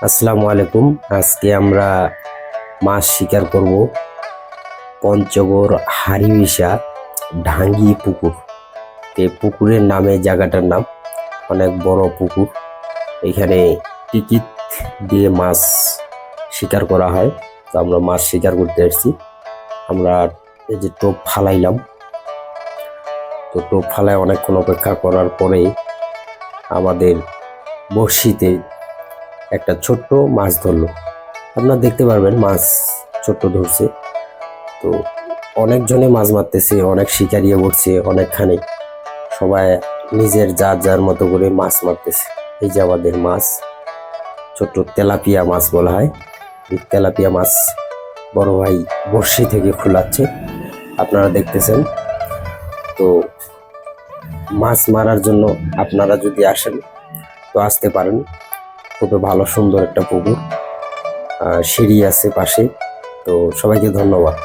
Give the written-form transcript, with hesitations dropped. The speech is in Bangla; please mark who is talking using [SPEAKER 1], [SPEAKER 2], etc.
[SPEAKER 1] আসসালামু আলাইকুম। আজকে আমরা মাছ শিকার করব পঞ্চগড় হারিবিসা ঢাঙ্গি পুকুর। এই পুকুরের নামে জায়গাটার নাম, অনেক বড় পুকুর। এখানে টিকিট দিয়ে মাছ শিকার করা হয়। তো আমরা মাছ শিকার করতে আসছি। আমরা এই যে টোপ ফালাইলাম, তো টোপ ফালায় অনেকক্ষণ অপেক্ষা করার পরে আমাদের বড়শিতে একটা ছোট্ট মাছ ধরলো। আপনারা দেখতে পারবেন মাছ ছোট্ট ধরছে। তো অনেকজনে মাছ মারতেছে, অনেক শিকারিয়ে পড়ছে অনেকখানি, সবাই নিজের যার যার মতো করে মাছ মারতেছে। এই যে আমাদের মাছ, ছোট্ট তেলাপিয়া মাছ বলা হয়। এই তেলাপিয়া মাছ বড় ভাই বড়শি থেকে খোলাচ্ছে, আপনারা দেখতেছেন। তো মাছ মারার জন্য আপনারা যদি আসেন তো আসতে পারেন। খুবই ভালো সুন্দর একটা পুকুর, সিঁড়ি আছে পাশে। তো সবাইকে ধন্যবাদ।